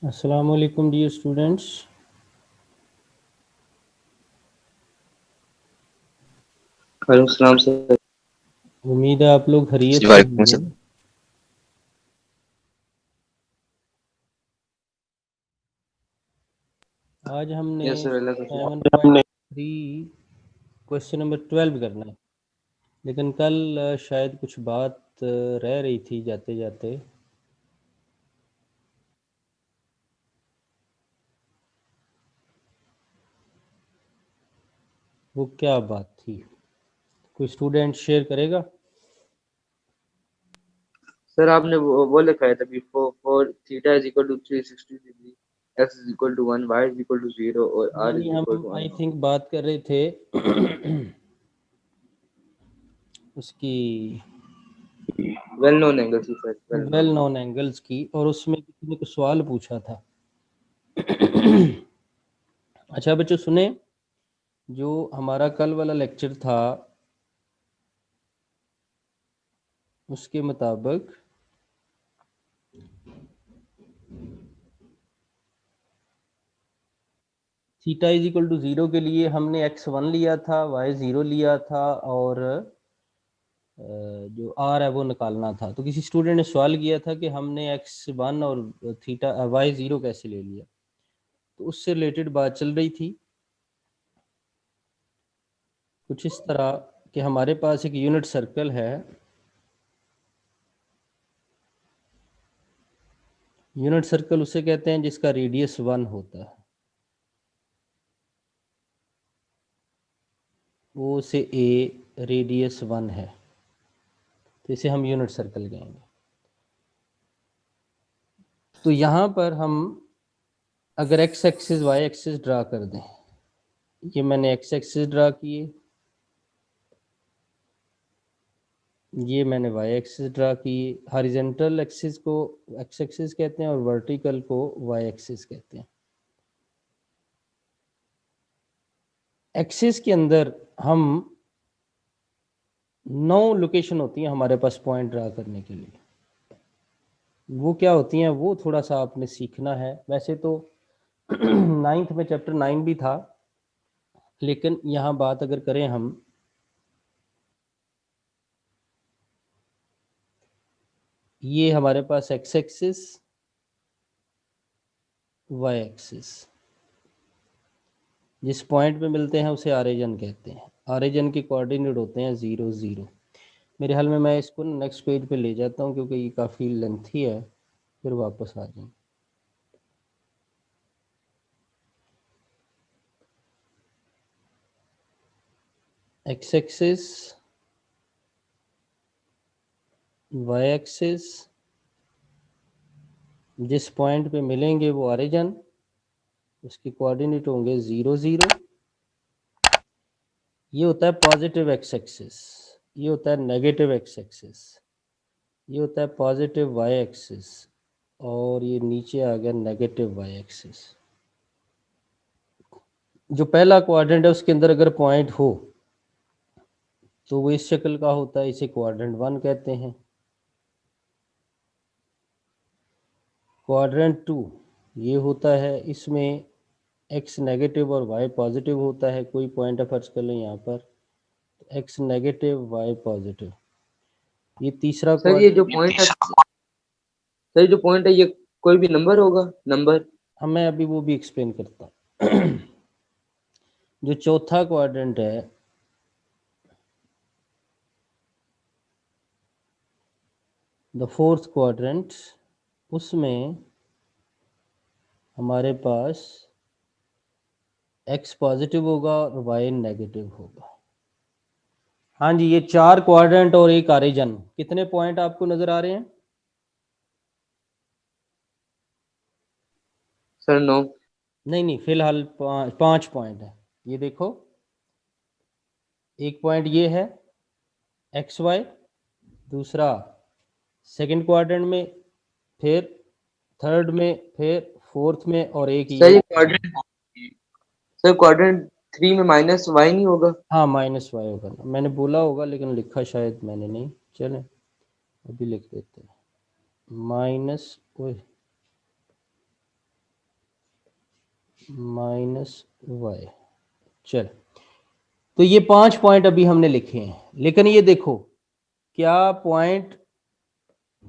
अस्सलाम वालेकुम dear students. वालेकुम सलाम सर। उम्मीद है आप लोग खैरियत जी से वालेकुम होंगे। सलाम। आज हमने यस सर, अल्लाह का शुक्र। 7.3 क्वेश्चन नंबर 12 करना है, लेकिन कल शायद कुछ बात रह रही थी जाते जाते। वो क्या बात थी, कोई स्टूडेंट शेयर करेगा? सर आपने वो लिखा है तभी for theta is equal to 360 degree, X is equal to 1, Y is equal to 0 और आर नहीं, इज इक्वल हम टू आई अननोन। थिंक बात कर रहे थे उसकी वेल नोन एंगल थी sir, well known. Well known angles की, और उसमें किसी ने कुछ सवाल पूछा था। अच्छा बच्चों सुने, जो हमारा कल वाला लेक्चर था उसके मुताबिक थीटा इज इक्वल टू 0 के लिए हमने x1 लिया था, y0 लिया था, और जो r है वो निकालना था। तो किसी स्टूडेंट ने सवाल किया था कि हमने x1 और थीटा y0 कैसे ले लिया। तो उससे रिलेटेड बात चल रही थी कुछ इस तरह कि हमारे पास एक यूनिट सर्कल है। यूनिट सर्कल उसे कहते हैं जिसका रेडियस 1 होता है। ओ से ए रेडियस 1 है, तो इसे हम यूनिट सर्कल कहेंगे। तो यहाँ पर हम अगर x axis y axis draw कर दें, ये मैंने x एक्सिस ड्रा किए, ये मैंने y एक्सिस ड्रा किए। हॉरिजॉन्टल एक्सिस को x एक्सिस कहते हैं और वर्टिकल को y एक्सिस कहते हैं। एक्सिस के अंदर हम 9 लोकेशन होती हैं हमारे पास पॉइंट ड्रा करने के लिए। वो क्या होती हैं वो थोड़ा सा आपने सीखना है। वैसे तो 9th में चैप्टर 9 भी था, लेकिन यहाँ बात अगर करें हम, ये हमारे पास x एक्सिस y एक्सिस जिस पॉइंट पे मिलते हैं उसे ऑरिजिन कहते हैं। ऑरिजिन के कोऑर्डिनेट होते हैं 0 0। मेरे ख्याल में मैं इसको नेक्स्ट पेज पे ले जाता हूँ क्योंकि ये काफ़ी लेंथी है, फिर वापस आ जाएंगे। x एक्सिस y एक्सिस जिस पॉइंट पे मिलेंगे वो ऑरिजिन, उसके कोऑर्डिनेट होंगे 0 0। ये होता है पॉजिटिव x एक्सिस, ये होता है नेगेटिव x एक्सिस, ये होता है पॉजिटिव y एक्सिस, और ये नीचे आ गया नेगेटिव y एक्सिस। जो पहला क्वाड्रेंट है उसके अंदर अगर पॉइंट हो तो वो इस शक्ल का होता है, इसे क्वाड्रेंट 1 कहते हैं। क्वाड्रेंट 2 ये होता है, इसमें x नेगेटिव और y पॉजिटिव होता है। कोई पॉइंट फर्ज कर लें यहाँ पर, x नेगेटिव y पॉजिटिव। ये तीसरा सर ये जो क्वाड्रेंट। पॉइंट है, सर जो पॉइंट है ये कोई भी नंबर होगा, नंबर? हाँ, मैं अभी वो भी एक्सप्लेन करता हूँ। जो चौथा क्वाड्रेंट है, द फोर्थ क्वाड्रेंट, उसमें हमारे पास x पॉजिटिव होगा और y नेगेटिव होगा। हाँ जी, ये 4 क्वाड्रेंट और एक ऑरिजिन। कितने पॉइंट आपको नजर आ रहे हैं? सर 9। नहीं नहीं, फिलहाल 5 पॉइंट है। ये देखो, एक पॉइंट ये है एक्स वाई, दूसरा सेकंड क्वाड्रेंट में, फिर थर्ड में, फिर फोर्थ में, और एक सर ये। ये क्वाड्रेंट, सर क्वाड्रेंट 3 में माइनस वाई नहीं होगा? हाँ, माइनस वाई होगा ना, मैंने बोला होगा लेकिन लिखा शायद मैंने नहीं। चलें अभी लिख देते हैं माइनस, माइनस वाई। चल, तो ये 5 पॉइंट अभी हमने लिखे हैं, लेकिन ये देखो क्या पॉइंट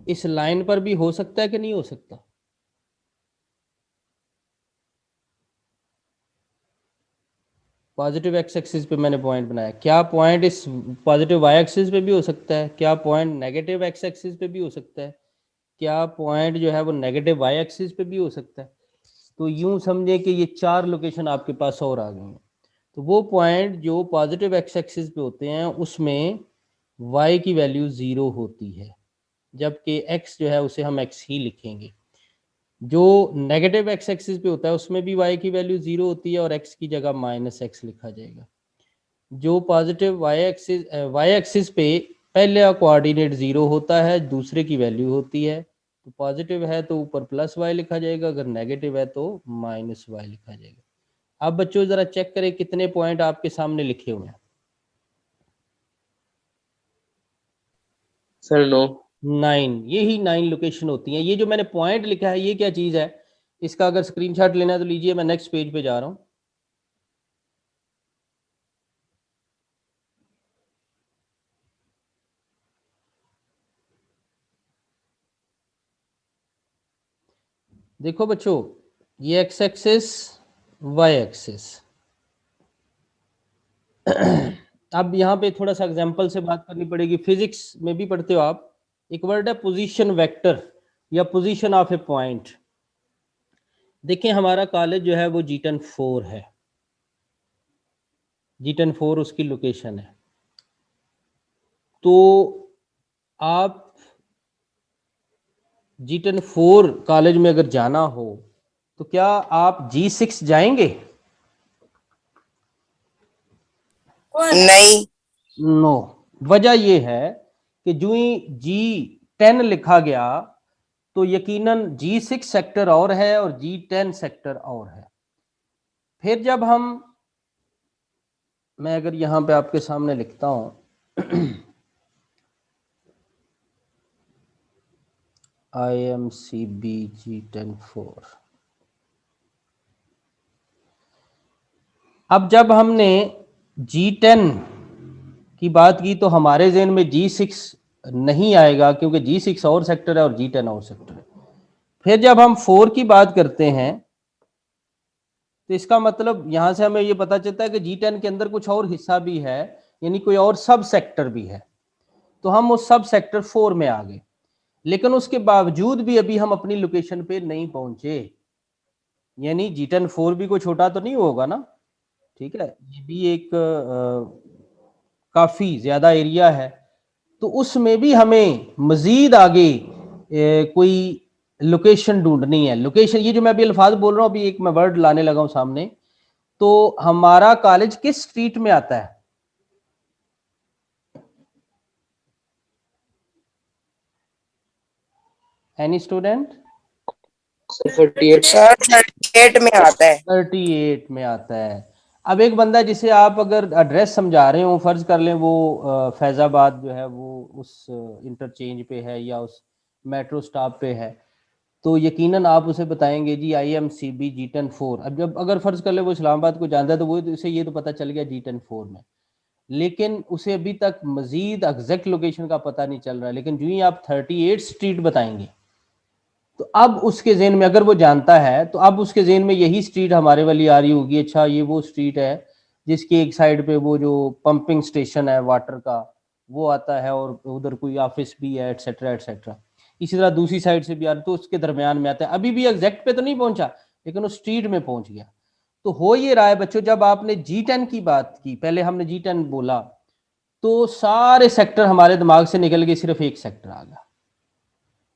इस लाइन पर भी हो सकता है कि नहीं हो सकता? पॉजिटिव एक्स एक्सिस पे मैंने पॉइंट बनाया, क्या पॉइंट इस पॉजिटिव वाई एक्सिस पे भी हो सकता है? क्या पॉइंट नेगेटिव एक्स एक्सिस पे भी हो सकता है? क्या पॉइंट जो है वो नेगेटिव वाई एक्सिस पे भी हो सकता है? तो यूं समझे कि ये 4 लोकेशन आपके पास और आ गई हैं। तो वो पॉइंट जो पॉजिटिव एक्स एक्सिस पे होते हैं उसमें y की वैल्यू 0 होती है, जबकि x जो है उसे हम x ही लिखेंगे। जो नेगेटिव एक्स एक्सिस पे होता है उसमें भी y की वैल्यू 0 होती है और x की जगह -x लिखा जाएगा। जो पॉजिटिव वाई एक्सिस पे पहले कोऑर्डिनेट 0 होता है, दूसरे की वैल्यू होती है, तो पॉजिटिव है तो ऊपर +y लिखा जाएगा, अगर नेगेटिव है तो -y लिखा जाएगा। अब बच्चों जरा चेक करें कितने पॉइंट आपके सामने लिखे हुए हैं। सर 9। 9, यही 9 लोकेशन होती हैं। ये जो मैंने पॉइंट लिखा है ये क्या चीज़ है, इसका अगर स्क्रीनशॉट लेना है तो लीजिए, मैं नेक्स्ट पेज पे जा रहा हूँ। देखो बच्चों, ये एक्स एक्सिस, वाई एक्सिस। अब यहाँ पे थोड़ा सा एग्जांपल से बात करनी पड़ेगी, फिजिक्स में भी पढ़ते हो आप। एक वर्ड है पोजीशन वेक्टर या पोजीशन ऑफ ए पॉइंट। देखें हमारा कॉलेज जो है वो जीटन 4 है, जीटन 4 उसकी लोकेशन है। तो आप जीटन 4 कॉलेज में अगर जाना हो तो क्या आप G6 जाएंगे? नहीं। नो। वजह यह है कि जो ही G10 लिखा गया तो यकीनन G6 सेक्टर और है और G10 सेक्टर और है। फिर जब मैं अगर यहां पे आपके सामने लिखता हूं IMCB G10 4, अब जब हमने G10 की बात की तो हमारे जेहन में G6 नहीं आएगा, क्योंकि G6 और सेक्टर है और G10 और सेक्टर है। फिर जब हम 4 की बात करते हैं तो इसका मतलब यहां से हमें ये पता चलता है कि G10 के अंदर कुछ और हिस्सा भी है, यानी कोई और सब सेक्टर भी है। तो हम उस सब सेक्टर 4 में आ गए, लेकिन उसके बावजूद भी अभी हम अपनी लोकेशन पे नहीं पहुंचे, यानी G10 4 भी कोई छोटा तो नहीं होगा ना, ठीक है, ये भी एक काफी ज्यादा एरिया है। तो उसमें भी हमें मजीद आगे कोई लोकेशन ढूंढनी है। लोकेशन, ये जो मैं अभी अल्फाज बोल रहा हूँ, अभी एक मैं वर्ड लाने लगा हूं सामने। तो हमारा कॉलेज किस स्ट्रीट में आता है? Any student? 38। सर 38 में आता है। 38 में आता है। अब एक बंदा जिसे आप अगर एड्रेस समझा रहे हो, फर्ज कर लें वो फैजाबाद जो है वो उस इंटरचेंज पे है या उस मेट्रो स्टॉप पे है, तो यकीनन आप उसे बताएंगे जी IMCB G10 4। अब जब अगर फर्ज कर ले वो इस्लामाबाद को जानता है तो वो तो उसे ये तो पता चल गया G10 4 में, लेकिन उसे अभी तक मजीद एग्जैक्ट लोकेशन का पता नहीं चल रहा है। लेकिन जो ही आप 38 स्ट्रीट बताएंगे तो अब उसके जेहन में, अगर वो जानता है तो अब उसके जेहन में यही स्ट्रीट हमारे वाली आ रही होगी, अच्छा ये वो स्ट्रीट है जिसकी एक साइड पे वो जो पंपिंग स्टेशन है वाटर का वो आता है और उधर कोई ऑफिस भी है, एटसेट्रा एटसेट्रा। इसी तरह दूसरी साइड से भी आ रहा, तो उसके दरमियान में आता है। अभी भी एग्जैक्ट पे तो नहीं पहुंचा, लेकिन उस स्ट्रीट में पहुंच गया। तो हो ये रहा है बच्चों, जब आपने G10 की बात की, पहले हमने G10 बोला तो सारे सेक्टर हमारे दिमाग से निकल गए, सिर्फ एक सेक्टर आ गया।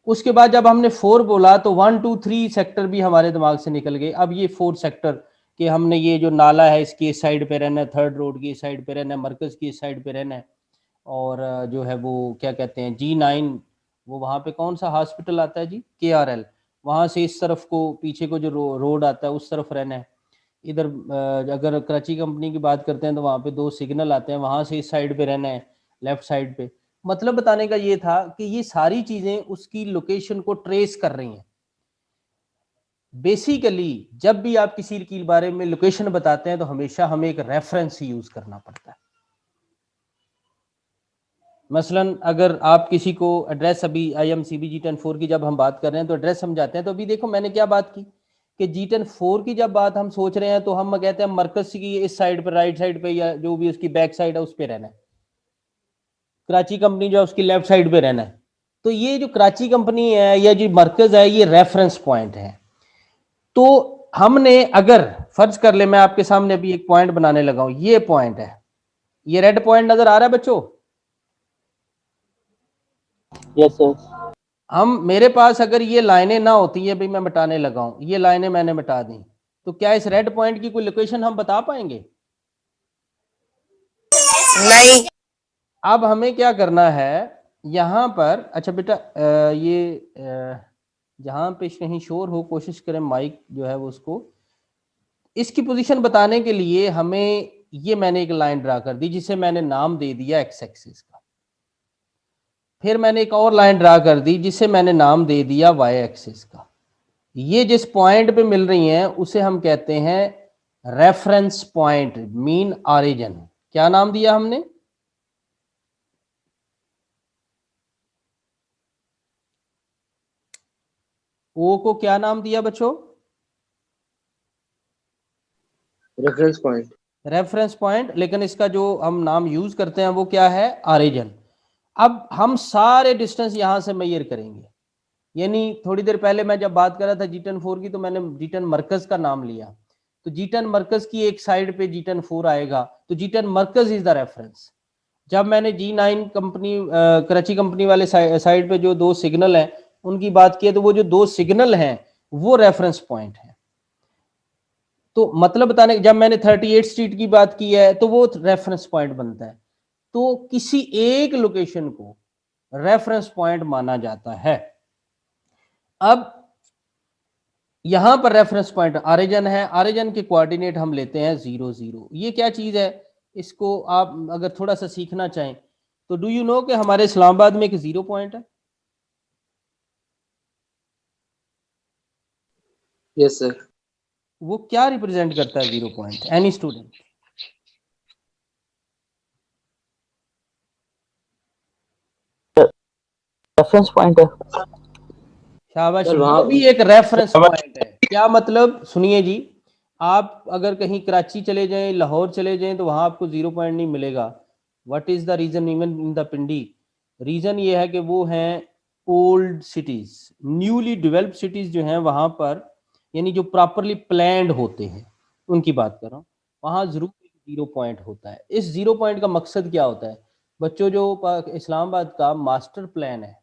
उसके बाद जब हमने 4 बोला तो 1 2 3 सेक्टर भी हमारे दिमाग से निकल गए। अब ये 4 सेक्टर के हमने ये जो नाला है इसकी इस साइड पे रहना है, थर्ड रोड की इस साइड पे रहना है, मरकज की इस साइड पे रहना है, और जो है वो क्या कहते हैं G9, वो वहाँ पे कौन सा हॉस्पिटल आता है जी, KRL, वहाँ से इस तरफ को पीछे को जो रोड आता है उस तरफ रहना है। इधर अगर कराची कंपनी की बात करते हैं तो वहाँ पे 2 सिग्नल आते हैं, वहाँ से इस साइड पे रहना है, लेफ्ट साइड पे। मतलब बताने का ये था कि ये सारी चीज़ें उसकी लोकेशन को ट्रेस कर रही हैं। बेसिकली जब भी आप किसी के बारे में लोकेशन बताते हैं तो हमेशा हमें एक रेफरेंस यूज करना पड़ता है। मसलन अगर आप किसी को एड्रेस, अभी IMCB G10-4 की जब हम बात कर रहे हैं तो एड्रेस समझाते हैं, तो अभी देखो मैंने क्या बात की कि G10-4 की जब बात हम सोच रहे हैं तो हम कहते हैं मरकज की इस साइड पर, राइट साइड पे, या जो भी उसकी बैक साइड है उस पर रहना है। कराची कंपनी जो है उसकी लेफ्ट साइड पे रहना है। तो ये जो कराची कंपनी है या जो मरकज है ये रेफरेंस पॉइंट है। तो हमने अगर फर्ज कर ले, मैं आपके सामने अभी एक पॉइंट बनाने लगा हूं, ये पॉइंट है, ये रेड पॉइंट नजर आ रहा है बच्चों? Yes sir. हम, मेरे पास अगर ये लाइनें ना होती है, भाई मैं मिटाने लगा हूं, ये लाइनें मैंने मिटा दी, तो क्या इस रेड पॉइंट की कोई लोकेशन हम बता पाएंगे? नहीं। अब हमें क्या करना है यहां पर, अच्छा बेटा जहां पे कहीं शोर हो कोशिश करें माइक जो है वो उसको, इसकी पोजीशन बताने के लिए हमें, ये मैंने एक लाइन ड्रा कर दी जिसे मैंने नाम दे दिया एक्स एक्सिस का। फिर मैंने एक और लाइन ड्रा कर दी जिसे मैंने नाम दे दिया वाई एक्सिस का। ये जिस पॉइंट पे मिल रही हैं उसे हम कहते हैं रेफरेंस पॉइंट, मीन ऑरिजिन। क्या नाम दिया हमने? ओ को क्या नाम दिया बच्चों? Reference point. रेफरेंस पॉइंट, लेकिन इसका जो हम नाम यूज करते हैं वो क्या है? ऑरिजिन। अब हम सारे डिस्टेंस यहां से मेजर करेंगे, यानी थोड़ी देर पहले मैं जब बात कर रहा था G10-4 की तो मैंने G10 मरकज का नाम लिया, तो G10 मरकज की एक साइड पे G10-4 आएगा, तो G10 Markaz is the reference. जब मैंने G9 कंपनी कराची कंपनी वाले साइड पे जो दो सिग्नल हैं उनकी बात की है, तो वो जो दो सिग्नल हैं वो रेफरेंस पॉइंट है। तो मतलब बताने, जब मैंने 38 स्ट्रीट की बात की है तो वो रेफरेंस पॉइंट बनता है। तो किसी एक लोकेशन को रेफरेंस पॉइंट माना जाता है। अब यहां पर रेफरेंस पॉइंट ऑरिजिन है, ऑरिजिन के कोऑर्डिनेट हम लेते हैं 0 0। ये क्या चीज है, इसको आप अगर थोड़ा सा सीखना चाहें तो डू यू नो कि हमारे इस्लामाबाद में एक 0 पॉइंट है? Yes sir. वो क्या रिप्रेजेंट करता है 0 point? Any student? Reference point है। शाबाश, सर, वो वहाँ भी एक रेफरेंस पॉइंट है। क्या मतलब? सुनिए जी, आप अगर कहीं कराची चले जाएं, लाहौर चले जाएं, तो वहां आपको 0 पॉइंट नहीं मिलेगा। What is the reason? Even in the Pindi, reason ये है कि वो हैं old cities, newly developed cities जो हैं वहां पर, यानी जो प्रॉपरली प्लान्ड होते हैं उनकी बात कर रहा हूँ, वहां जरूर एक 0 पॉइंट होता है। इस 0 पॉइंट का मकसद क्या होता है बच्चों? जो इस्लामाबाद का मास्टर प्लान है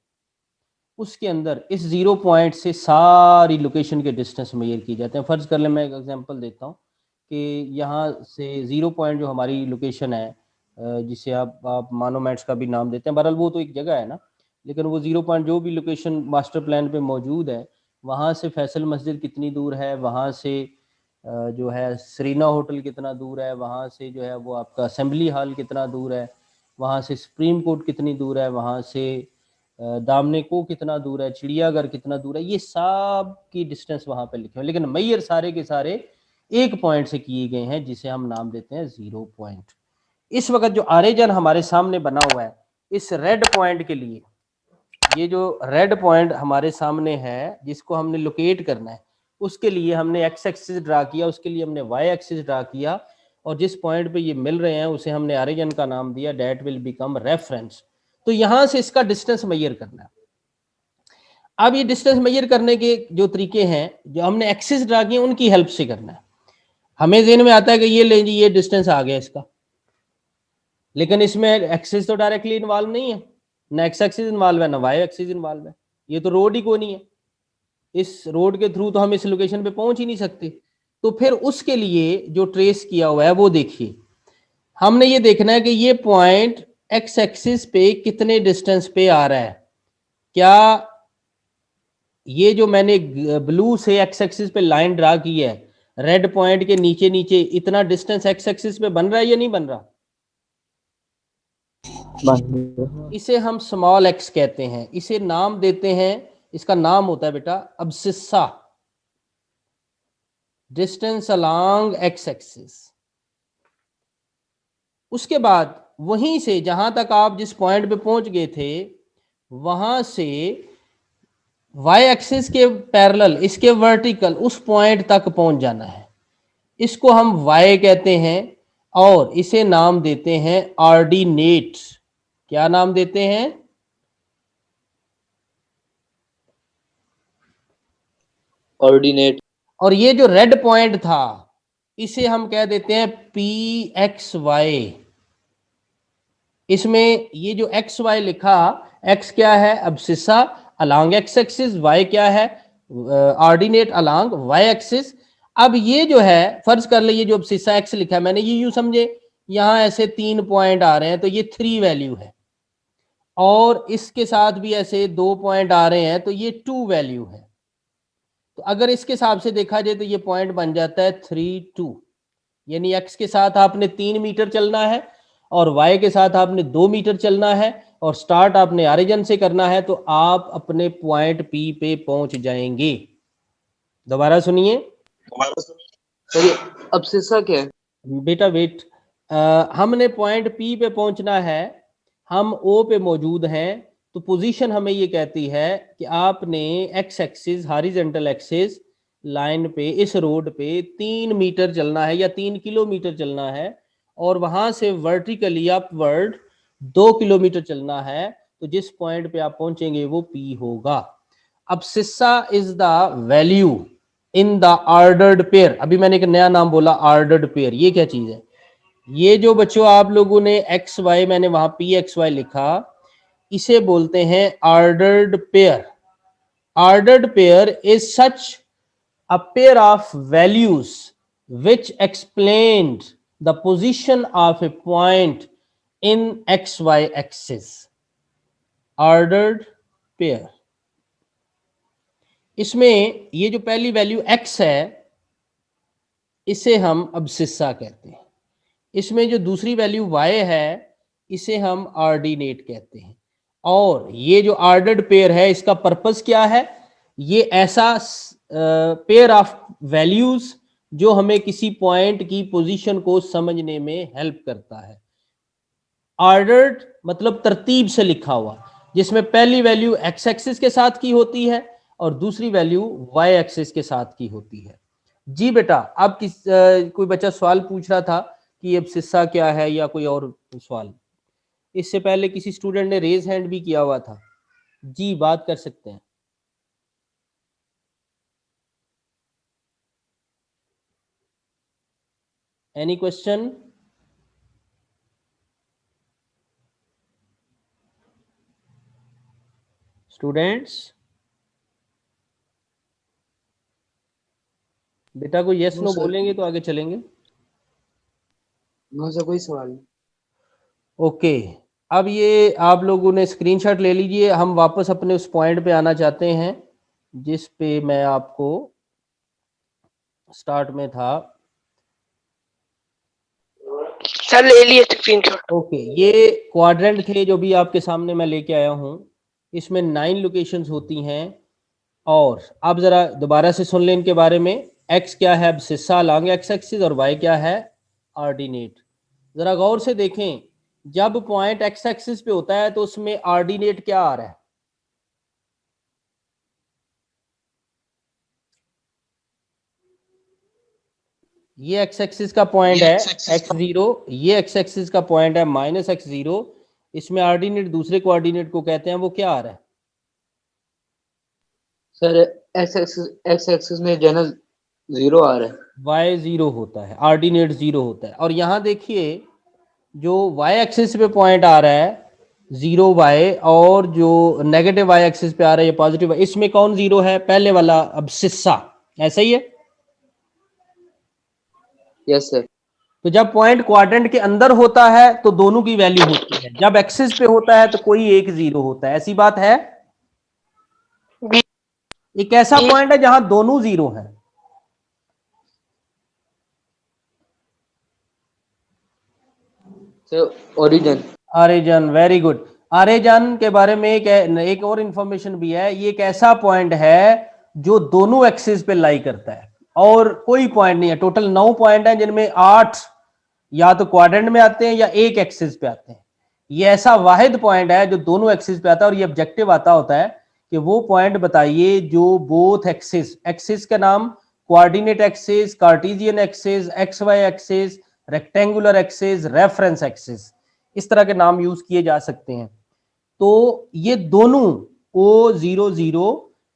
उसके अंदर इस 0 पॉइंट से सारी लोकेशन के डिस्टेंस मेजर किए जाते हैं। फर्ज कर ले, मैं एक एग्जांपल देता हूँ कि यहाँ से 0 पॉइंट जो हमारी लोकेशन है, जिसे आप मानोमेट्स का भी नाम देते हैं, बहरहाल वो तो एक जगह है ना, लेकिन वो 0 पॉइंट जो भी लोकेशन मास्टर प्लान पे मौजूद है, वहाँ से फैसल मस्जिद कितनी दूर है, वहाँ से जो है सरीना होटल कितना दूर है, वहाँ से जो है वो आपका असेंबली हॉल कितना दूर है, वहाँ से सुप्रीम कोर्ट कितनी दूर है, वहाँ से दामने को कितना दूर है, चिड़ियाघर कितना दूर है, ये सब की डिस्टेंस वहां पे लिखे हुए, लेकिन मैयर सारे के सारे एक पॉइंट से किए गए हैं जिसे हम नाम देते हैं 0 पॉइंट। इस वक्त जो ऑरिजिन हमारे सामने बना हुआ है, इस रेड पॉइंट के लिए, ये जो रेड पॉइंट हमारे सामने है जिसको हमने लोकेट करना है, उसके लिए हमने एक्स एक्सिस ड्रा किया, उसके लिए हमने वाई एक्सिस ड्रा किया, और जिस पॉइंट पे ये मिल रहे हैं उसे हमने ऑरिजिन का नाम दिया, डेट विल बिकम रेफरेंस। तो यहां से इसका डिस्टेंस मेजर करना है। अब ये डिस्टेंस मेजर करने के जो तरीके हैं जो हमने एक्सिस ड्रा किए उनकी हेल्प से करना है। हमें ज़हन में आता है कि ये ले जी, ये डिस्टेंस आ गया इसका, लेकिन इसमें एक्सिस तो डायरेक्टली इन्वॉल्व नहीं है, ना एक्स एक्सिस इन्वॉल्व है ना वाई एक्सिस इन्वॉल्व है, ये तो रोड ही कोई नहीं है, इस रोड के थ्रू तो हम इस लोकेशन पे पहुंच ही नहीं सकते। तो फिर उसके लिए जो ट्रेस किया हुआ है वो देखिए, हमने ये देखना है कि ये पॉइंट एक्स एक्सिस पे कितने डिस्टेंस पे आ रहा है। क्या ये जो मैंने ब्लू से एक्स एक्सिस पे लाइन ड्रा की है, रेड पॉइंट के नीचे नीचे इतना डिस्टेंस एक्स एक्सिस पे बन रहा है या नहीं बन रहा? इसे हम स्मॉल एक्स कहते हैं, इसे नाम देते हैं, इसका नाम होता है बेटा abscissa. Distance along X axis. उसके बाद वहीं से जहां तक आप जिस पॉइंट पे पहुंच गए थे वहां से वाई एक्सिस के पैरेलल इसके वर्टिकल उस पॉइंट तक पहुंच जाना है। इसको हम वाई कहते हैं और इसे नाम देते हैं ऑर्डिनेट। क्या नाम देते हैं? ऑर्डिनेट। और ये जो रेड पॉइंट था इसे हम कह देते हैं पी एक्स वाई। इसमें ये जो एक्स वाई लिखा, एक्स क्या है? Abscissa along X axis, Y क्या है? Ordinate along Y axis. अब ये जो है फर्ज कर ले ये जो अब्सिस्सा एक्स लिखा है मैंने ये यूं समझे यहां ऐसे 3 पॉइंट आ रहे हैं तो ये 3 वैल्यू है, और इसके साथ भी ऐसे 2 पॉइंट आ रहे हैं तो ये 2 वैल्यू है। तो अगर इसके हिसाब से देखा जाए तो ये पॉइंट बन जाता है 3 2, यानी एक्स के साथ आपने 3 मीटर चलना है और वाई के साथ आपने 2 मीटर चलना है और स्टार्ट आपने ऑरिजिन से करना है तो आप अपने पॉइंट पी पे पहुंच जाएंगे। दोबारा सुनिए सर ये अब्सिस्सा क्या है? बेटा वेट, हमने पॉइंट पी पे पहुंचना है, हम ओ पे मौजूद हैं तो पोजीशन हमें ये कहती है कि आपने x axis horizontal axis line पे इस रोड पे 3 मीटर चलना है या 3 किलोमीटर चलना है और वहां से वर्टिकली अपवर्ड 2 किलोमीटर चलना है तो जिस पॉइंट पे आप पहुंचेंगे वो पी होगा। अब सिस्सा is the value in the ordered pair. अभी मैंने एक नया नाम बोला ऑर्डर्ड पेयर, ये क्या चीज है? ये जो बच्चों आप लोगों ने एक्स वाई मैंने वहां पी एक्स वाई लिखा इसे बोलते हैं ordered pair. Ordered pair is such a pair of values which explained the position of a point in xy axis, ordered pair। इसमें ये जो पहली वैल्यू x है इसे हम अब्सिस्सा कहते हैं, इसमें जो दूसरी वैल्यू y है इसे हम ऑर्डिनेट कहते हैं, और ये जो ऑर्डर्ड पेयर है इसका पर्पस क्या है? ये ऐसा पेयर ऑफ वैल्यूज जो हमें किसी पॉइंट की पोजीशन को समझने में हेल्प करता है। ऑर्डर्ड मतलब तरतीब से लिखा हुआ, जिसमें पहली वैल्यू एक्स एक्सिस के साथ की होती है और दूसरी वैल्यू वाई एक्सिस के साथ की होती है। जी बेटा, अब कोई बच्चा सवाल पूछ रहा था कि अब्सिस्सा क्या है या कोई और सवाल? इससे पहले किसी स्टूडेंट ने रेज हैंड भी किया हुआ था। जी बात कर सकते हैं। Any question? स्टूडेंट्स बेटा कोई यस नो बोलेंगे तो आगे चलेंगे। वहां से कोई सवाल नहीं। ओके, अब ये आप लोगों ने स्क्रीनशॉट ले लीजिए, हम वापस अपने उस पॉइंट पे आना चाहते हैं जिस पे मैं आपको स्टार्ट में था। सर ले लिए स्क्रीनशॉट। ओके, ये क्वाड्रेंट थे जो भी आपके सामने मैं लेके आया हूँ, इसमें 9 लोकेशंस होती हैं। और आप जरा दोबारा से सुन लें इनके बारे में। एक्स क्या है? अब्सिस्सा अलोंग एक्स एक्सिस, और वाई क्या है? ऑर्डिनेट। जरा गौर से देखें, जब पॉइंट एक्स एक्सिस पे होता है तो उसमें ऑर्डिनेट क्या आ रहा है? ये एक्स एक्सिस का पॉइंट है x0, ये एक्स एक्सिस का पॉइंट है -x0। इसमें ऑर्डिनेट दूसरे कोऑर्डिनेट को कहते हैं, वो क्या आ रहा है? सर एक्स एक्सिस में जनरल 0 आ रहा है। y0 होता है, ऑर्डिनेट 0 होता है। और यहां देखिए जो y एक्सिस पे पॉइंट आ रहा है 0y, और जो नेगेटिव y एक्सिस पे आ रहा है ये पॉजिटिव y, इसमें कौन 0 है? पहले वाला अब्सिस्सा, ऐसा ही है। Yes sir. तो जब पॉइंट क्वाड्रेंट के अंदर होता है तो दोनों की वैल्यू होती है, जब एक्सिस पे होता है तो कोई एक 0 होता है, ऐसी बात है। एक ऐसा पॉइंट है जहां दोनों 0 हैं। Sir origin. Origin, very good. Origin के बारे में एक और इंफॉर्मेशन भी है, ये एक ऐसा पॉइंट है जो दोनों एक्सिस पे लाई करता है। और कोई पॉइंट नहीं है। टोटल 9 पॉइंट है जिनमें 8 या तो क्वाड्रेंट में आते हैं या एक एक्सिस पे आते हैं। ये ऐसा वाहिद पॉइंट है जो दोनों एक्सिस पे आता है, और ये ऑब्जेक्टिव आता होता है कि वो पॉइंट बताइए जो बोथ एक्सिस, एक्सिस का नाम coordinate axis, Cartesian axis, x y axis, rectangular axis, reference axis, इस तरह के नाम यूज किए जा सकते हैं। तो ये दोनों O00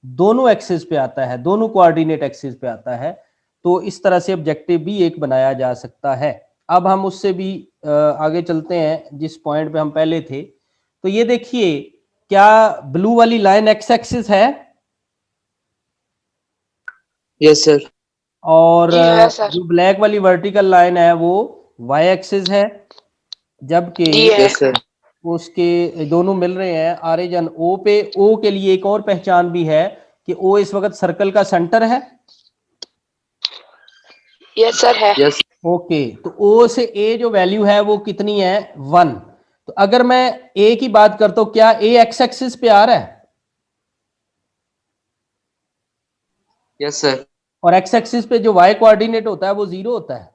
दोनों एक्सिस पे आता है, दोनों कोऑर्डिनेट एक्सिस पे आता है। तो इस तरह से ऑब्जेक्टिव भी एक बनाया जा सकता है। अब हम उससे भी आगे चलते हैं जिस पॉइंट पे हम पहले थे। तो ये देखिए, क्या ब्लू वाली लाइन एक्स एक्सिस है? Yes sir. और जी है सर। जो ब्लैक वाली वर्टिकल लाइन है वो वाई एक्सिस है, जबकि जी है। Yes sir. उसके दोनों मिल रहे हैं ऑरिजिन ओ पे। ओ के लिए एक और पहचान भी है कि ओ इस वक्त सर्कल का सेंटर है। यस सर है। यस। ओके, तो ओ से ए जो वैल्यू है वो कितनी है? 1। तो अगर मैं ए की बात करता हूं, क्या ए एक्स एक्सिस पे आ रहा है? Yes sir. और एक्स एक्सिस पे जो वाई कोऑर्डिनेट होता है वो 0 होता है।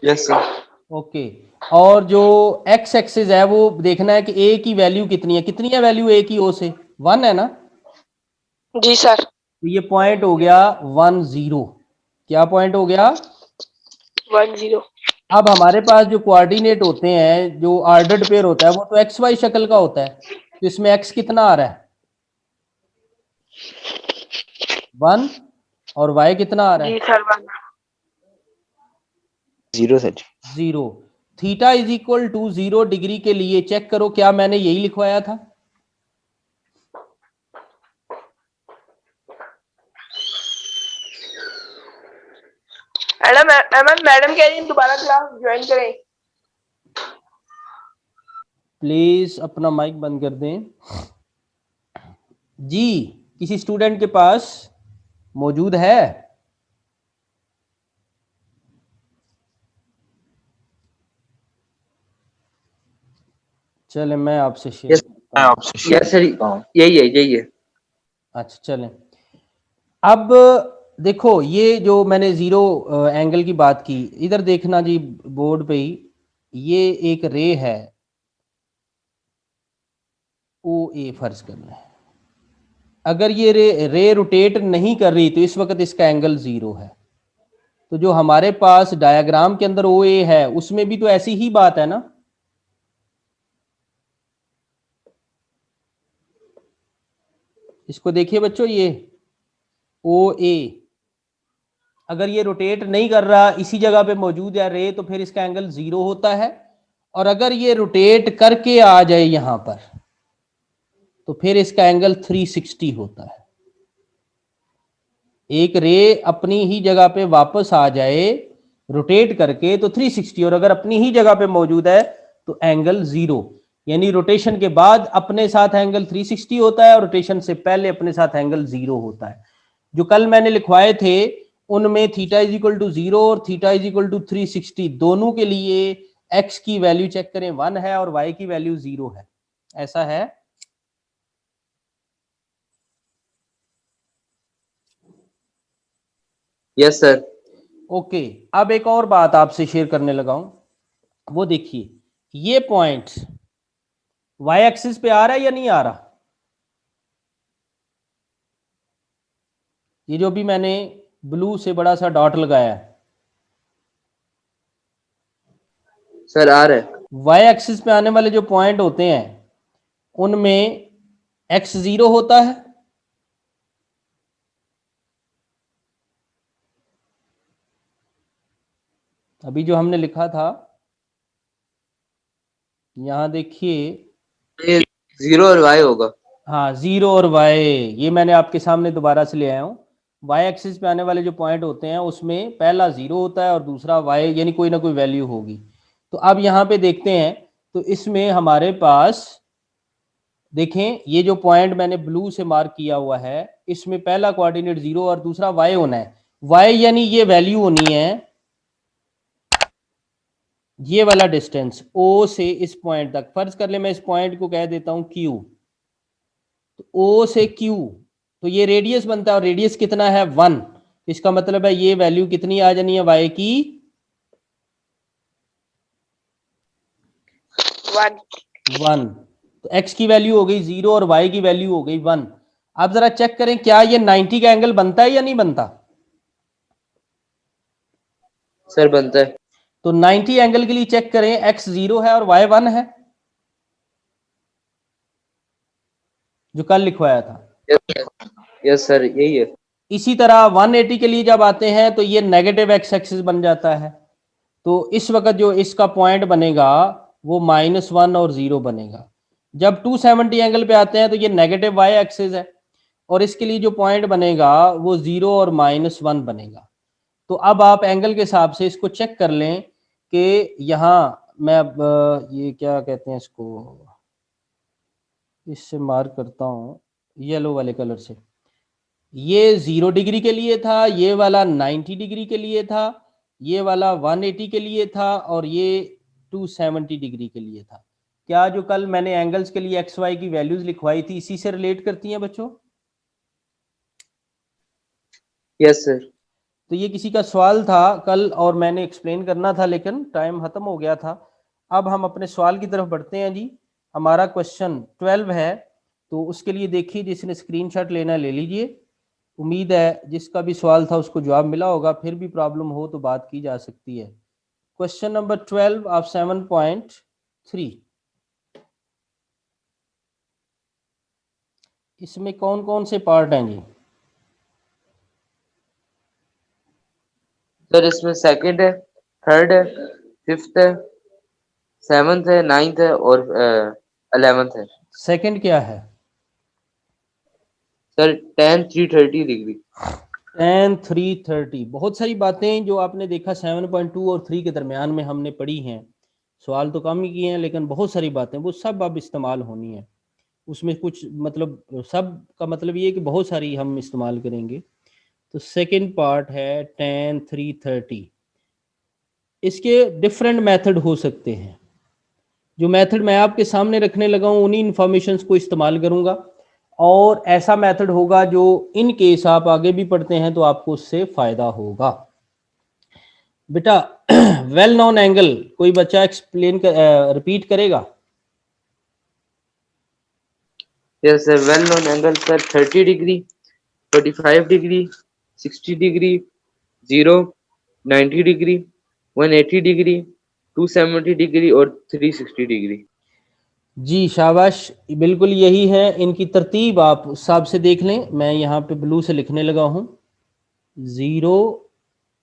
Yes sir. ओके, और जो एक्स एक्सिस है वो देखना है कि ए की वैल्यू कितनी है। कितनी है वैल्यू ए की ओ से? 1 है ना? जी सर। तो ये पॉइंट हो गया 1 0। क्या पॉइंट हो गया? 10। अब हमारे पास जो कोऑर्डिनेट होते हैं, जो ऑर्डर्ड पेयर होता है, वो तो एक्स वाई शक्ल का होता है। तो इसमें एक्स कितना आ रहा है? 1। और वाई कितना आ रहा है? जी सर 1। 0 सर। 0। Theta is equal to 0 degree के लिए चेक करो, क्या मैंने यही लिखवाया था? मैडम कह रही है दोबारा क्लास ज्वाइन करें। प्लीज अपना माइक बंद कर दें जी। किसी स्टूडेंट के पास मौजूद है? चले मैं आपसे शेयर करता हूं। यस सर, यही है। अच्छा चलें। अब देखो, ये जो मैंने 0 एंगल की बात की, इधर देखना जी बोर्ड पे ही, ये एक रे है ओ ए, फर्ज करना है। अगर ये रे रोटेट नहीं कर रही तो इस वक्त इसका एंगल 0 है। तो जो हमारे पास डायग्राम के अंदर ओ ए है उसमें भी तो ऐसी ही बात है ना? इसको देखिए बच्चों, ये ओ ए अगर ये रोटेट नहीं कर रहा, इसी जगह पे मौजूद है रे, तो फिर इसका एंगल 0 होता है। और अगर ये रोटेट करके आ जाए यहां पर, तो फिर इसका एंगल 360 होता है। एक रे अपनी ही जगह पे वापस आ जाए रोटेट करके तो 360, और अगर अपनी ही जगह पे मौजूद है तो एंगल 0। यानी रोटेशन के बाद अपने साथ एंगल 360 होता है और रोटेशन से पहले अपने साथ एंगल 0 होता है। जो कल मैंने लिखवाए थे उनमें थीटा इज इक्वल टू 0 और थीटा इज इक्वल टू 360 दोनों के लिए एक्स की वैल्यू चेक करें 1 है और वाई की वैल्यू 0 है। ऐसा है? Yes sir. ओके, अब एक और बात आपसे शेयर करने लगा हूं। वो देखिए, ये पॉइंट वाई एक्सिस पे आ रहा है या नहीं आ रहा? ये जो भी मैंने ब्लू से बड़ा सा डॉट लगाया है, सर आ रहा है। वाई एक्सिस पे आने वाले जो पॉइंट होते हैं उनमें एक्स 0 होता है। अभी जो हमने लिखा था, यहां देखिए, ये 0 और y होगा। हाँ 0 और y, ये मैंने आपके सामने दोबारा से ले आया हूँ। y एक्सिस पे आने वाले जो पॉइंट होते हैं उसमें पहला 0 होता है और दूसरा y, यानी कोई ना कोई वैल्यू होगी। तो अब यहाँ पे देखते हैं, तो इसमें हमारे पास देखें, ये जो पॉइंट मैंने ब्लू से मार्क किया हुआ है इसमें पहला कोऑर्डिनेट 0 और दूसरा y होना है। y यानी ये वैल्यू होनी है, ये वाला डिस्टेंस o से इस पॉइंट तक। फर्ज कर ले मैं इस पॉइंट को कह देता हूं q। तो o से q तो ये रेडियस बनता है और रेडियस कितना है 1। इसका मतलब है ये वैल्यू कितनी आ जानी है y की 1। तो x की वैल्यू हो गई 0 और y की वैल्यू हो गई 1। आप जरा चेक करें क्या ये 90 का एंगल बनता है या नहीं बनता। सर बनता है। तो 90 एंगल के लिए चेक करें x 0 है और y 1 है जो कल लिखवाया था। यस सर यही है। इसी तरह 180 के लिए जब आते हैं तो ये नेगेटिव एक्स एक्सिस बन जाता है। तो इस वक्त जो इसका पॉइंट बनेगा वो -1 और 0 बनेगा। जब 270 एंगल पे आते हैं तो ये नेगेटिव वाई एक्सिस है और इसके लिए जो पॉइंट बनेगा वो 0 और -1 बनेगा। तो अब आप एंगल के हिसाब से इसको चेक कर लें कि यहाँ मैं अब ये क्या कहते हैं इसको, इससे मार्क करता हूँ येलो वाले कलर से। ये 0 डिग्री के लिए था, ये वाला 90 डिग्री के लिए था, ये वाला 180 के लिए था और ये 270 डिग्री के लिए था। क्या जो कल मैंने एंगल्स के लिए एक्स वाई की वैल्यूज लिखवाई थी इसी से रिलेट करती हैं बच्चों। Yes sir. तो ये किसी का सवाल था कल और मैंने एक्सप्लेन करना था लेकिन टाइम खत्म हो गया था। अब हम अपने सवाल की तरफ बढ़ते हैं जी। हमारा क्वेश्चन 12 है तो उसके लिए देखिए जिसने स्क्रीनशॉट लेना ले लीजिए। उम्मीद है जिसका भी सवाल था उसको जवाब मिला होगा, फिर भी प्रॉब्लम हो तो बात की जा सकती है। Question number 12 of 7.3। इसमें कौन कौन से पार्ट हैं जी। सर इसमें सेकंड है, थर्ड है, फिफ्थ है, सेवंथ है, नाइन्थ है और 11th है। सेकंड क्या है सर tan 330 डिग्री। tan 330। बहुत सारी बातें जो आपने देखा 7.2 और 3 के दरमियान में हमने पढ़ी हैं। सवाल तो कम ही किए हैं लेकिन बहुत सारी बातें वो सब अब इस्तेमाल होनी है। उसमें कुछ मतलब सब का मतलब ये है कि बहुत सारी हम इस्तेमाल करेंगे। तो सेकंड पार्ट है tan 330। इसके डिफरेंट मेथड हो सकते हैं। जो मेथड मैं आपके सामने रखने लगा हूँ उन्हीं इंफॉर्मेशंस को इस्तेमाल करूंगा और ऐसा मेथड होगा जो इन केस आप आगे भी पढ़ते हैं तो आपको उससे फायदा होगा। बेटा वेल नोन एंगल कोई बच्चा एक्सप्लेन रिपीट करेगा। Yes sir, well known angle sir 30 degree, 45 degree, 60 degree, 0, 90 degree, 180 degree, 270 degree और 360 डिग्री। जी शाबाश, बिल्कुल यही है। इनकी तरतीब आप उस हिसाब से देख लें। मैं यहाँ पे ब्लू से लिखने लगा हूँ 0,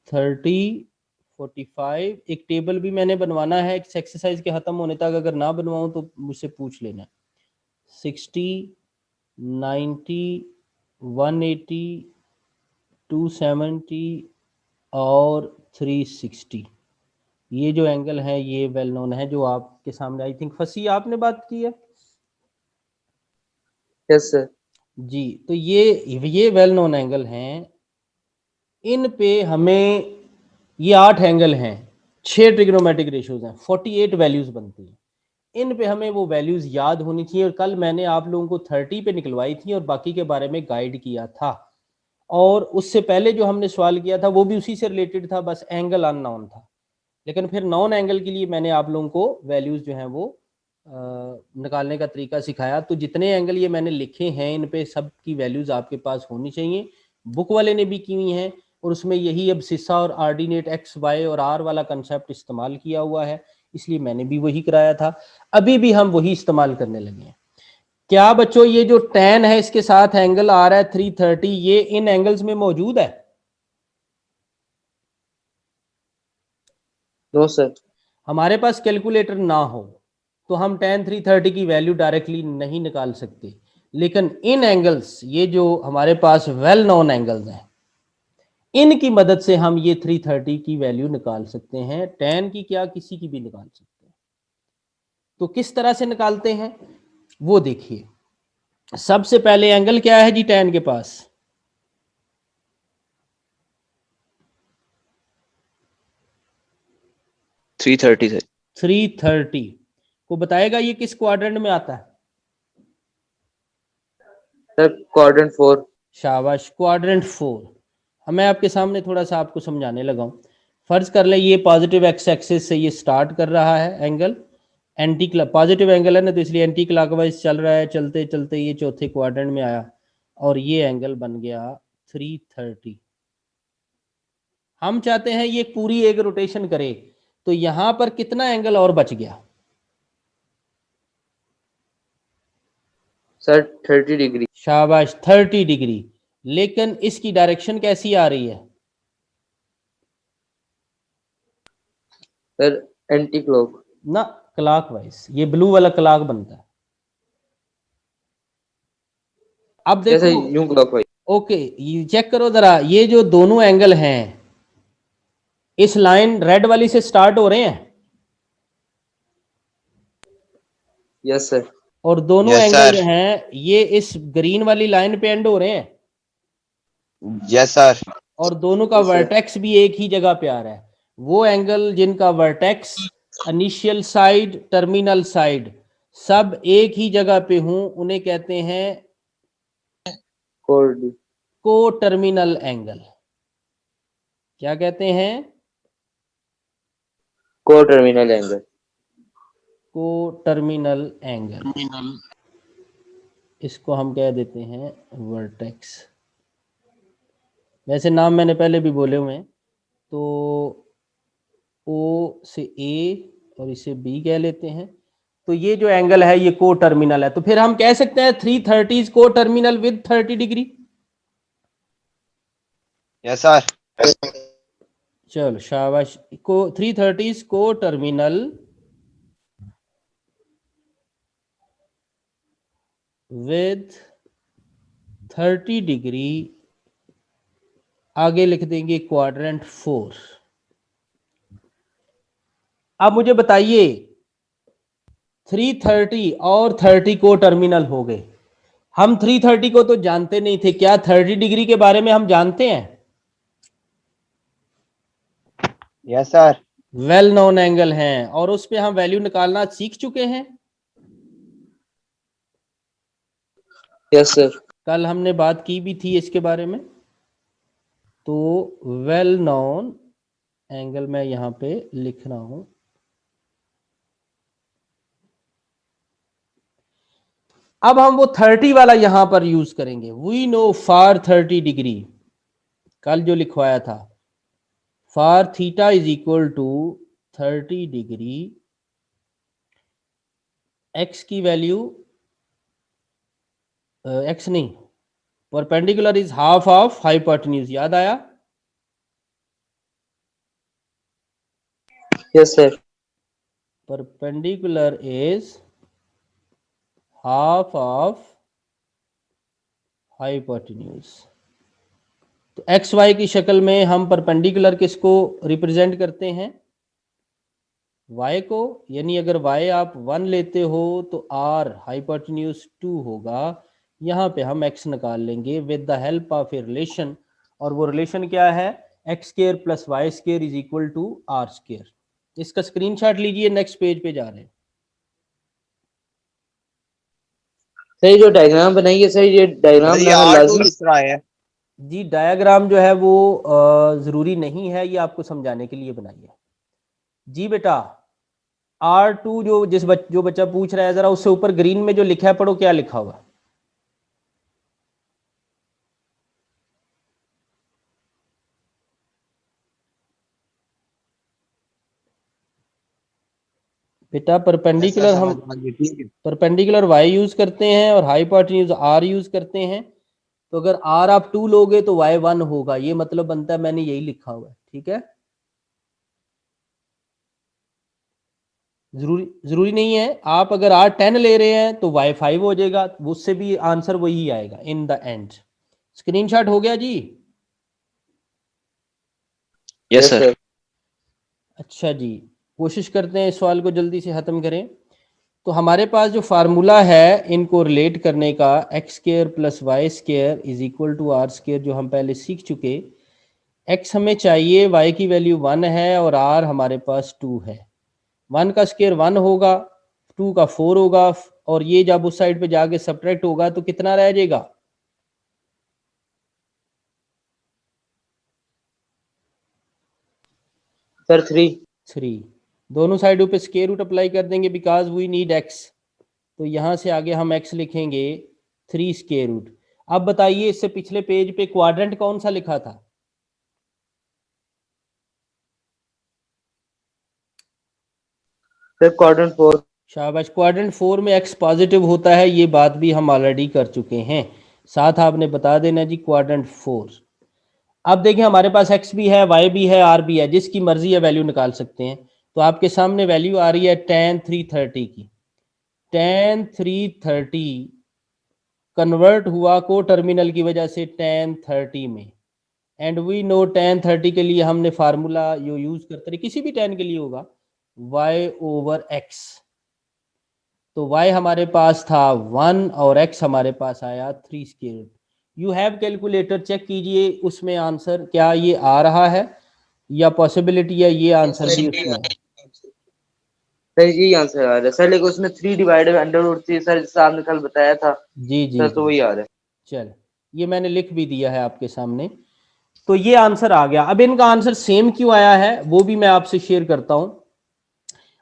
30, 45। एक टेबल भी मैंने बनवाना है इस एक्सरसाइज के ख़त्म होने तक, अगर ना बनवाऊँ तो मुझसे पूछ लेना। 60, 90, 180, 270 और 360। ये जो एंगल है ये वेल नोन है जो आपके सामने आई थिंक फंसी आपने बात की है। Yes sir. जी तो ये वेल नोन एंगल हैं। इन पे हमें ये 8 एंगल हैं, 6 ट्रिग्नोमेट्रिक रेशियोज हैं, 48 वैल्यूज बनती हैं। इन पे हमें वो वैल्यूज याद होनी चाहिए और कल मैंने आप लोगों को 30 पे निकलवाई थी और बाकी के बारे में गाइड किया था। और उससे पहले जो हमने सवाल किया था वो भी उसी से रिलेटेड था, बस एंगल अननोन था। लेकिन फिर नॉन एंगल के लिए मैंने आप लोगों को वैल्यूज जो हैं वो निकालने का तरीका सिखाया। तो जितने एंगल ये मैंने लिखे हैं इन पे सब की वैल्यूज आपके पास होनी चाहिए। बुक वाले ने भी की हुई हैं और उसमें यही अब सिसा और आर्डिनेट एक्स वाई और आर वाला कंसेप्ट इस्तेमाल किया हुआ है, इसलिए मैंने भी वही कराया था। अभी भी हम वही इस्तेमाल करने लगे हैं। क्या बच्चों ये जो tan है इसके साथ एंगल आ रहा है 330, ये इन एंगल्स में मौजूद है। No sir. हमारे पास कैलकुलेटर ना हो तो हम tan 330 की वैल्यू डायरेक्टली नहीं निकाल सकते, लेकिन इन एंगल्स ये जो हमारे पास वेल नोन एंगल्स हैं इनकी मदद से हम ये 330 की वैल्यू निकाल सकते हैं। tan की क्या किसी की भी निकाल सकते हैं। तो किस तरह से निकालते हैं वो देखिए। सबसे पहले एंगल क्या है जी tan के पास, 330 सर। 330 को बताएगा ये किस क्वाड्रेंट में आता है। Sir quadrant 4। शाबाश, क्वाड्रेंट 4। मैं आपके सामने थोड़ा सा आपको समझाने लगा हूँ। फर्ज कर लें ये पॉजिटिव एक्स एक्सिस से ये स्टार्ट कर रहा है angle, anti clock positive angle है ना, तो इसलिए एंटी क्लॉकवाइज चल रहा है। चलते चलते ये चौथे क्वाड्रेंट में आया और ये एंगल बन गया 330। हम चाहते हैं ये पूरी एक रोटेशन करे, तो यहां पर कितना एंगल और बच गया? Sir 30 degree. शाबाश, 30 डिग्री। लेकिन इसकी डायरेक्शन कैसी आ रही है? Sir anti clock. ना, क्लॉकवाइज। ये ब्लू वाला क्लॉक बनता है। अब जैसे देखो, यूं क्लॉकवाइज। ओके, ये चेक करो जरा, ये जो दोनों एंगल हैं इस लाइन रेड वाली से स्टार्ट हो रहे हैं यस सर। और दोनों यस एंगल सर। जो हैं ये इस ग्रीन वाली लाइन पे एंड हो रहे हैं यस सर। और दोनों का Yes, sir. वर्टेक्स भी एक ही जगह पे आ रहा है। वो एंगल जिनका vertex, initial side, terminal side सब एक ही जगह पे हूं उन्हें कहते हैं कोड। को टर्मिनल एंगल। क्या कहते हैं? को टर्मिनल एंगल। को टर्मिनल एंगल। इसको हम कह देते हैं वर्टेक्स। वैसे नाम मैंने पहले भी बोले हुए हैं, तो ओ से ए और इसे बी कह लेते हैं। तो ये जो एंगल है ये को टर्मिनल है, तो फिर हम कह सकते हैं 330 को terminal with 30 degree. Yes sir. चलो शाबाश, को 330 को टर्मिनल विद 30 डिग्री, आगे लिख देंगे क्वाड्रेंट 4। अब मुझे बताइए 330 और 30 को टर्मिनल हो गए। हम 330 को तो जानते नहीं थे, क्या 30 डिग्री के बारे में हम जानते हैं? Yes sir. Well known angle हैं और उस पे हम वैल्यू निकालना सीख चुके हैं। Yes sir. कल हमने बात की भी थी इसके बारे में। तो वेल नोन एंगल मैं यहां पे लिख रहा हूं। अब हम वो 30 वाला यहां पर यूज करेंगे। वी नो फॉर 30 डिग्री, कल जो लिखवाया था, for theta is equal to 30 degree, x की वैल्यू, एक्स नहीं, perpendicular is half of hypotenuse. याद आया? Yes sir. Perpendicular is half of hypotenuse. तो एक्स वाई की शक्ल में हम परपेंडिकुलर किसको रिप्रेजेंट करते हैं? y को। यानी अगर y आप 1 लेते हो तो r हाइपोटेन्यूज 2 होगा। यहाँ पे हम x निकाल लेंगे with the help of a relation, और वो रिलेशन क्या है? X square plus y square is equal to r square. इसका स्क्रीनशॉट लीजिए, नेक्स्ट पेज पे जा रहे हैं। सर जो डायग्राम बनाई है सर, ये डायग्राम ये बनाना R2 लाजमी। किस तरह है? जी डायग्राम जो है वो ज़रूरी नहीं है, ये आपको समझाने के लिए बनाई है। जी बेटा, R2 जो जो बच्चा पूछ रहा है, ज़रा उससे ऊपर ग्रीन में जो लिखा है पढ़ो, क्या लिखा हुआ? बेटा परपेंडिकुलर हम ठीक है। परपेंडिकुलर y यूज करते हैं और हाइपोटेन्यूज r यूज करते हैं। तो अगर r आप 2 लोगे तो y 1 होगा, ये मतलब बनता है, मैंने यही लिखा हुआ है। ठीक है, जरूरी नहीं है। आप अगर r 10 ले रहे हैं तो y 5 हो जाएगा, उससे भी आंसर वही आएगा इन द एंड। स्क्रीनशॉट हो गया जी? Yes sir. अच्छा जी, कोशिश करते हैं इस सवाल को जल्दी से ख़त्म करें। तो हमारे पास जो फार्मूला है इनको रिलेट करने का, x square plus y square is equal to r square, जो हम पहले सीख चुके। एक्स हमें चाहिए, वाई की वैल्यू 1 है और आर हमारे पास 2 है। 1 का स्क्वायर 1 होगा, 2 का 4 होगा, और ये जब उस साइड पे जाके सब्ट्रैक्ट होगा तो कितना रह जाएगा? सर 3। 3। दोनों साइडों पे स्क्वायर रूट अप्लाई कर देंगे बिकॉज वी नीड x। तो यहाँ से आगे हम x लिखेंगे 3 स्क्वायर रूट। अब बताइए इससे पिछले पेज पे क्वाड्रेंट कौन सा लिखा था? Sir quadrant 4। शाबाश, क्वाड्रेंट 4 में x पॉजिटिव होता है, ये बात भी हम ऑलरेडी कर चुके हैं। साथ आपने बता देना जी क्वाड्रेंट 4। अब देखिए हमारे पास x भी है, y भी है, r भी है, जिसकी मर्जी है वैल्यू निकाल सकते हैं। तो आपके सामने वैल्यू आ रही है tan 330 की। tan 330 कन्वर्ट हुआ को टर्मिनल की वजह से tan 30 में, एंड वी नो tan 30 के लिए हमने फार्मूला जो यूज करते हैं किसी भी tan के लिए होगा y/x। तो y हमारे पास था 1 और x हमारे पास आया 3 square. You have calculator, check कीजिए उसमें आंसर क्या ये आ रहा है या पॉसिबिलिटी है ये आंसर भी उसमें। सर यही आंसर आ रहा है सर, लेकिन उसमें 3 डिवाइडेड अंडर रूट 3 सर, जैसा आपने कल बताया था जी जी सर, तो वही आ रहा है। चल, ये मैंने लिख भी दिया है आपके सामने। तो ये आंसर आ गया। अब इनका आंसर सेम क्यों आया है वो भी मैं आपसे शेयर करता हूं।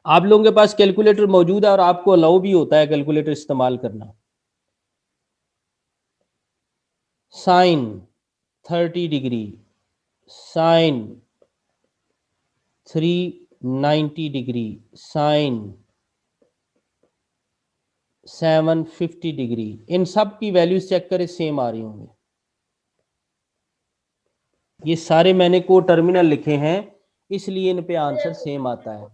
आप लोगों के पास कैलकुलेटर मौजूद है और आपको अलाउ भी होता है कैलकुलेटर इस्तेमाल करना। Sine 30 degree, sine 390 degree, sine 750 degree, इन सब की वैल्यूज चेक करें सेम आ रही होंगी। ये सारे मैंने को टर्मिनल लिखे हैं इसलिए इन पे आंसर सेम आता है।